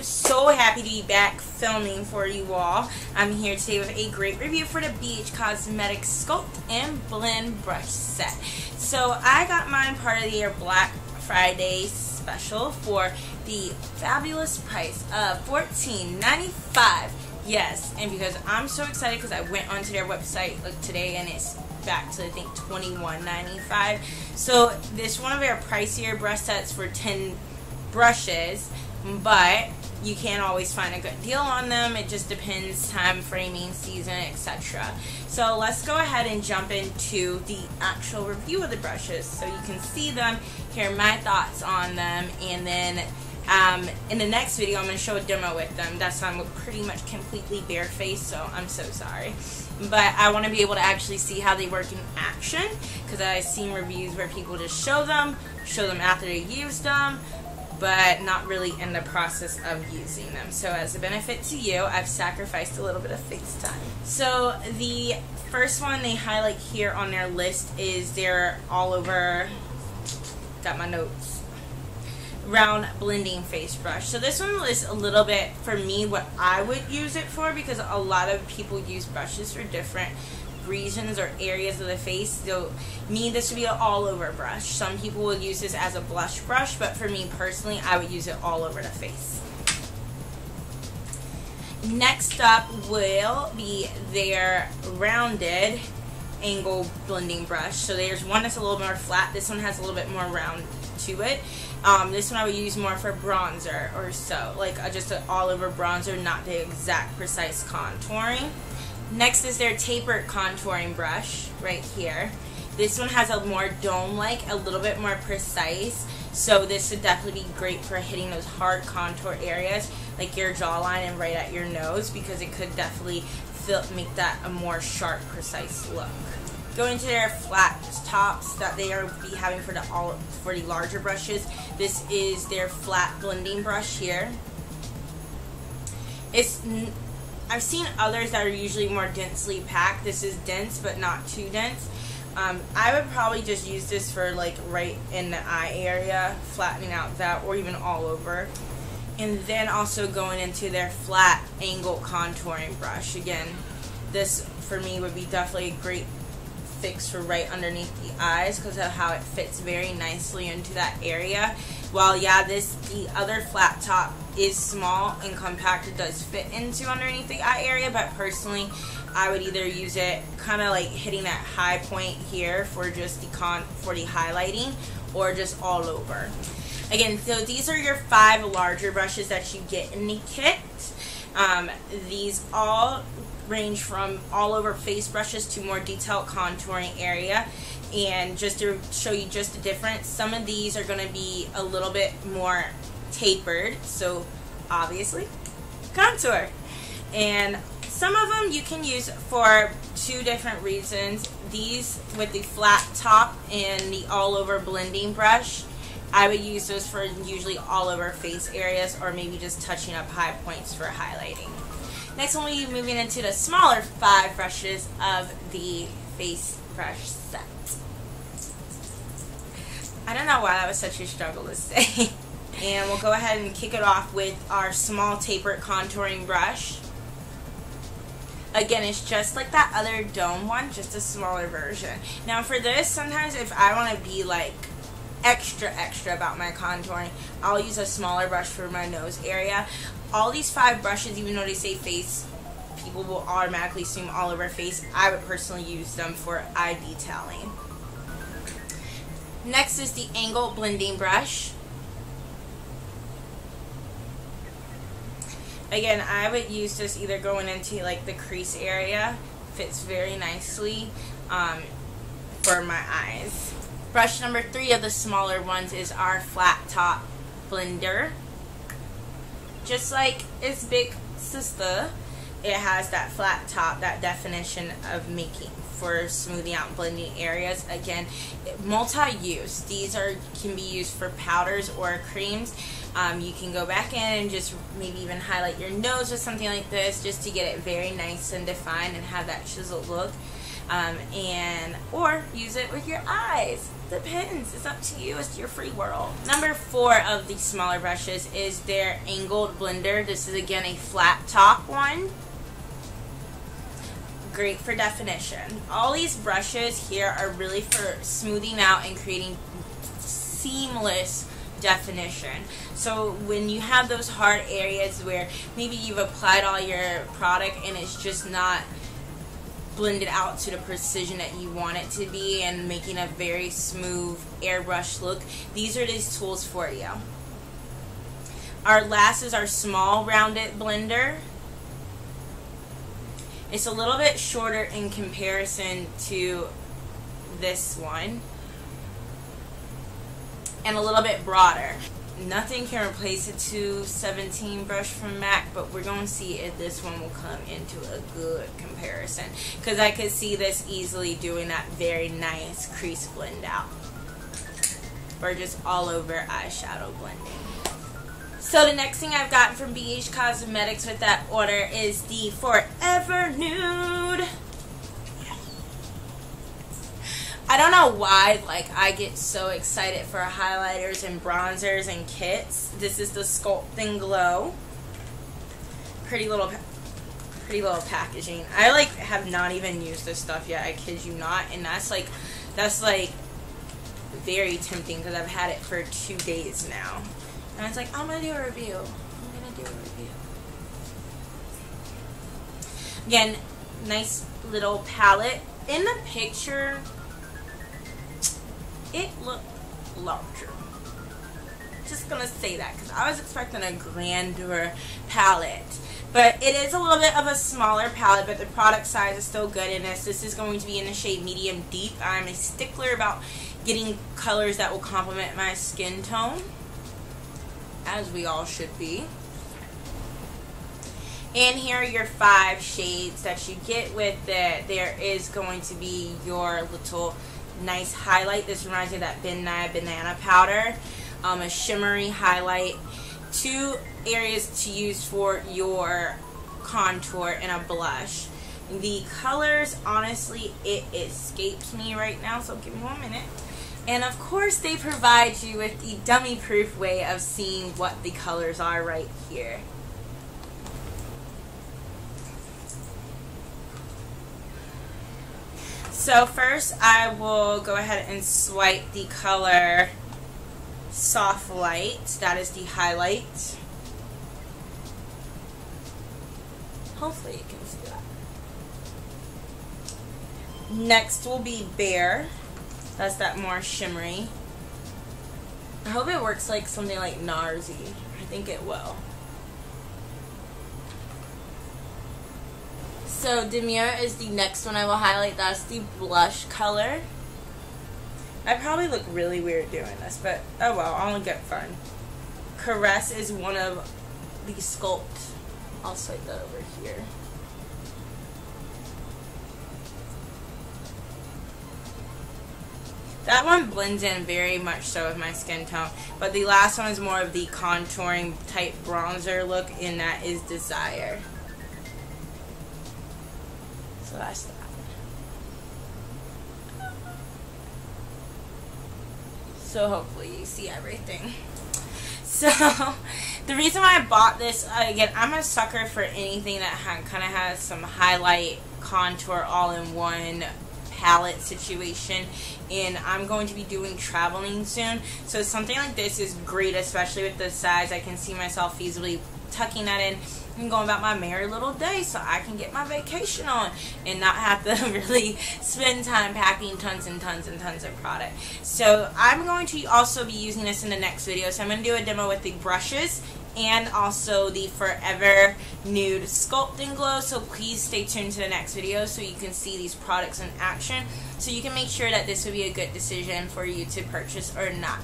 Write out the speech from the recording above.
am so happy to be back filming for you all. I'm here today with a great review for the BH Cosmetics Sculpt and Blend brush set. So I got mine part of their Black Friday special for the fabulous price of $14.95. Yes, and because I'm so excited because I went onto their website like today and it's back to I think $21.95. So this one of their pricier brush sets for 10 brushes, but you can't always find a good deal on them. It just depends, time framing, season, etc. So let's go ahead and jump into the actual review of the brushes so you can see them, hear my thoughts on them, and then in the next video I'm going to show a demo with them. That's why I'm pretty much completely barefaced, so I'm so sorry. But I want to be able to actually see how they work in action, because I've seen reviews where people just show them after they use them, but not really in the process of using them. So as a benefit to you, I've sacrificed a little bit of face time. So the first one they highlight here on their list is their all over, got my notes, round blending face brush. So this one is a little bit, for me, what I would use it for, because a lot of people use brushes for different reasons or areas of the face. So me, this would be an all over brush. Some people will use this as a blush brush, but for me personally, I would use it all over the face. Next up will be their rounded angle blending brush. So there's one that's a little more flat. This one has a little bit more round to it. This one I would use more for bronzer or so, like just an all over bronzer, not the exact precise contouring. Next is their tapered contouring brush right here. This one has a more dome-like, a little bit more precise, so this would definitely be great for hitting those hard contour areas like your jawline and right at your nose, because it could definitely make that a more sharp, precise look. Going to their flat tops that they are be having for the larger brushes. This is their flat blending brush here. I've seen others that are usually more densely packed. This is dense but not too dense. I would probably just use this for like right in the eye area, flattening out that, or even all over. And then also going into their flat angle contouring brush. Again, this for me would be definitely a great fix for right underneath the eyes because of how it fits very nicely into that area. While yeah, the other flat top is small and compact, it does fit into underneath the eye area, but personally I would either use it kind of like hitting that high point here for just the highlighting, or just all over. Again, so these are your 5 larger brushes that you get in the kit. These all range from all over face brushes to more detailed contouring area. And just to show you just the difference, some of these are going to be a little bit more tapered, so obviously contour. And some of them you can use for 2 different reasons. These with the flat top and the all over blending brush, I would use those for usually all over face areas, or maybe just touching up high points for highlighting. Next one, we'll be moving into the smaller 5 brushes of the face brush set. I don't know why that was such a struggle to say. And we'll go ahead and kick it off with our small tapered contouring brush. Again, it's just like that other dome one, just a smaller version. Now for this, sometimes if I want to be like extra about my contouring, I'll use a smaller brush for my nose area. All these 5 brushes, even though they say face, people will automatically assume all over face. I would personally use them for eye detailing. Next is the angle blending brush. Again, I would use this either going into like the crease area. Fits very nicely for my eyes. Brush number 3 of the smaller ones is our flat top blender. Just like its big sister, it has that flat top, that definition of making for smoothing out and blending areas. Again, multi-use. These can be used for powders or creams. You can go back in and just maybe even highlight your nose with something like this, just to get it very nice and defined and have that chiseled look. or use it with your eyes. Depends. It's up to you. It's your free world. Number 4 of the smaller brushes is their angled blender. This is again a flat top one. Great for definition. All these brushes here are really for smoothing out and creating seamless definition. So when you have those hard areas where maybe you've applied all your product and it's just not blended out to the precision that you want it to be and making a very smooth airbrush look, these are these tools for you. Our last is our small rounded blender. It's a little bit shorter in comparison to this one and a little bit broader. Nothing can replace a 217 brush from MAC, but we're going to see if this one will come into a good comparison, because I could see this easily doing that very nice crease blend out or just all over eyeshadow blending. So the next thing I've gotten from BH Cosmetics with that order is the Forever Nude. I don't know why, like, I get so excited for highlighters and bronzers and kits. This is the Sculpt and Glow. Pretty little packaging. I like have not even used this stuff yet. I kid you not, and that's like very tempting because I've had it for 2 days now. And I was like, I'm gonna do a review. Again, nice little palette. In the picture, it looked larger. Just gonna say that because I was expecting a grander palette, but it is a little bit of a smaller palette, but the product size is still good in this. This is going to be in the shade medium deep. I'm a stickler about getting colors that will complement my skin tone, as we all should be. And here are your 5 shades that you get with it. There is going to be your little nice highlight. This reminds me of that banana powder. A shimmery highlight. 2 areas to use for your contour and a blush. The colors, honestly, it escapes me right now, so give me 1 minute. And of course, they provide you with the dummy-proof way of seeing what the colors are right here. So first, I will go ahead and swipe the color Soft Light. That is the highlight. Hopefully you can see that. Next will be Bare. That's that more shimmery. I hope it works like something like Narsy. I think it will. So Demure is the next one I will highlight. That's the blush color. I probably look really weird doing this, but oh well, I'll get fun. Caress is one of the Sculpt. I'll swipe that over here. That one blends in very much so with my skin tone, but the last one is more of the contouring type bronzer look, and that is Desire. So that's that. So hopefully you see everything. So the reason why I bought this, again, I'm a sucker for anything that kind of has some highlight, contour, all in one palette situation, and I'm going to be doing traveling soon, so something like this is great, especially with the size. I can see myself feasibly tucking that in and going about my merry little day so I can get my vacation on and not have to really spend time packing tons and tons and tons of product. So I'm going to also be using this in the next video. So I'm going to do a demo with the brushes and also the Forever Nude Sculpt and Glow. So please stay tuned to the next video so you can see these products in action, so you can make sure that this would be a good decision for you to purchase or not.